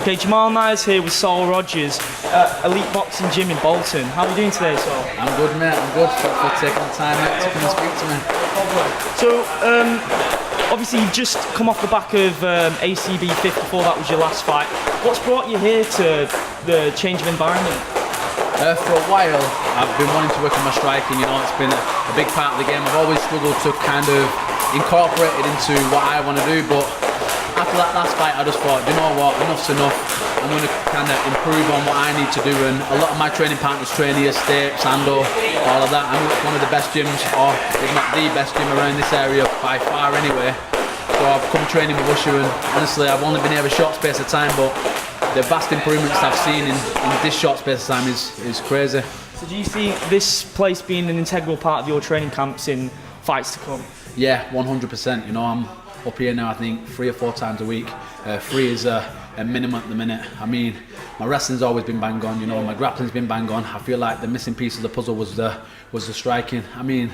Okay, Jamal Nyers here with Saul Rogers at Elite Boxing Gym in Bolton. How are you doing today, Saul? I'm good, mate. I'm good. Thanks for taking the time out to come and speak to me. So, obviously you've just come off the back of ACB 54, that was your last fight. What's brought you here to the change of environment? For a while, I've been wanting to work on my striking. You know, it's been a big part of the game. I've always struggled to kind of incorporate it into what I want to do, but after that last fight, I just thought, you know what, enough's enough. I'm going to kind of improve on what I need to do, and a lot of my training partners train here, State, Sando, all of that. I'm one of the best gyms, or if not the best gym around this area by far anyway. So I've come training with Usher, and honestly, I've only been here a short space of time, but the vast improvements I've seen in this short space of time is crazy. So do you see this place being an integral part of your training camps in fights to come? Yeah, 100%. You know, I'm up here now, I think 3 or 4 times a week. 3 is a minimum at the minute. I mean, my wrestling's always been bang on, you know, my grappling's been bang on. I feel like the missing piece of the puzzle was the striking. I mean,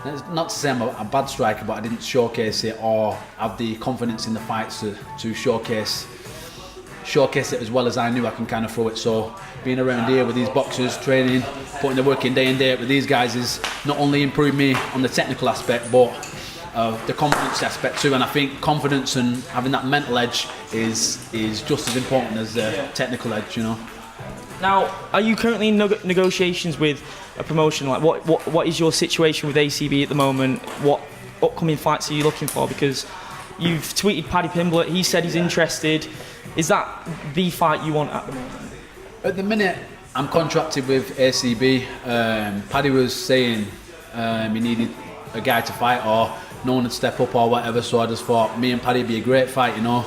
it's not to say I'm a bad striker, but I didn't showcase it or have the confidence in the fights to showcase it as well as I knew I can kind of throw it. So being around here with these boxers, training, putting the work in day out with these guys is not only improved me on the technical aspect, but the confidence aspect too. And I think confidence and having that mental edge is just as important as the technical edge, you know. Now, are you currently in negotiations with a promotion? Like, what is your situation with ACB at the moment? What upcoming fights are you looking for? Because you've tweeted Paddy Pimblett, he said he's interested. Is that the fight you want at the moment? At the minute, I'm contracted with ACB. Paddy was saying he needed a guy to fight or no one would step up or whatever, so I just thought me and Paddy would be a great fight, you know.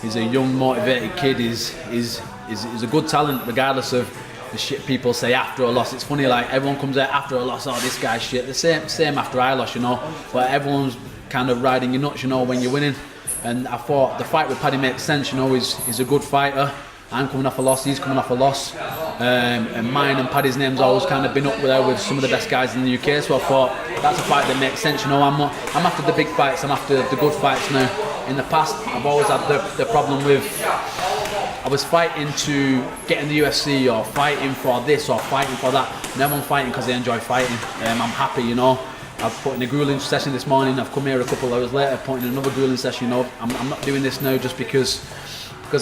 He's a young, motivated kid. He's a good talent regardless of the shit people say after a loss. It's funny, like everyone comes out after a loss, oh, this guy's shit. The same after I lost, you know. But everyone's kind of riding your nuts, you know, when you're winning. And I thought the fight with Paddy makes sense, you know. He's a good fighter. I'm coming off a loss, he's coming off a loss. And mine and Paddy's name's always kind of been up there with some of the best guys in the UK. So I thought that's a fight that makes sense, you know. I'm after the big fights, I'm after the good fights now. In the past, I've always had the problem with I was fighting to get in the UFC or fighting for this or fighting for that. Now I'm fighting because I enjoy fighting. I'm happy, you know. I've put in a grueling session this morning. I've come here a couple of hours later, put in another grueling session. You know, I'm not doing this now just because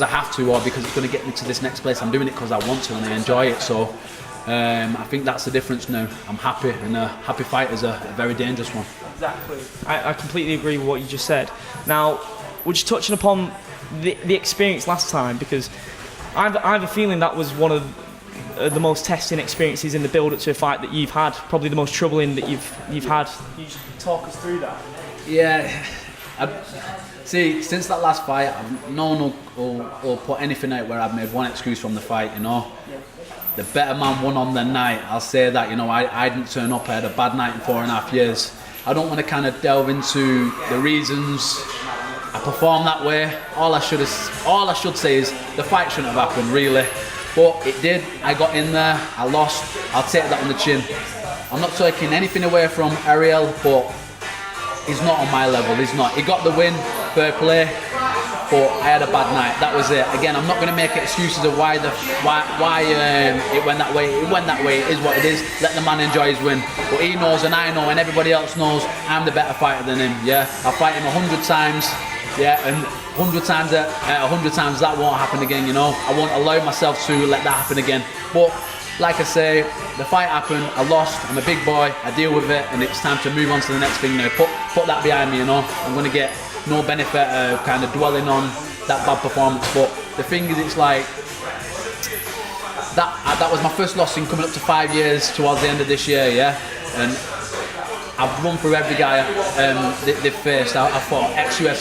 I have to or because it's going to get me to this next place. I'm doing it because I want to and I enjoy it. So I think that's the difference now. I'm happy, and a happy fight is a very dangerous one. Exactly. I completely agree with what you just said. Now, we're just touching upon the experience last time, because I have a feeling that was one of the most testing experiences in the build-up to a fight that you've had, probably the most troubling that you've had. Can you just talk us through that? Yeah. See, since that last fight, no one will put anything out where I've made one excuse from the fight, you know. Yeah. The better man won on the night, I'll say that, you know. I didn't turn up, I had a bad night in 4.5 years. I don't want to kind of delve into the reasons I performed that way. All I should say is the fight shouldn't have happened, really. But it did. I got in there, I lost. I'll take that on the chin. I'm not taking anything away from Ariel, but he's not on my level. He's not. He got the win, fair play. But I had a bad night. That was it. Again, I'm not going to make excuses of why it went that way. It went that way. It is what it is. Let the man enjoy his win. But he knows, and I know, and everybody else knows, I'm the better fighter than him. Yeah, I'll fight him 100 times. Yeah, and 100 times that won't happen again. You know, I won't allow myself to let that happen again. But like I say, the fight happened. I lost. I'm a big boy. I deal with it, and it's time to move on to the next thing now. Put that behind me. You know, I'm going to get no benefit of kind of dwelling on that bad performance. But the thing is, it's like that was my first loss in coming up to 5 years towards the end of this year. Yeah, and I've run through every guy they've faced. I fought ex-UFC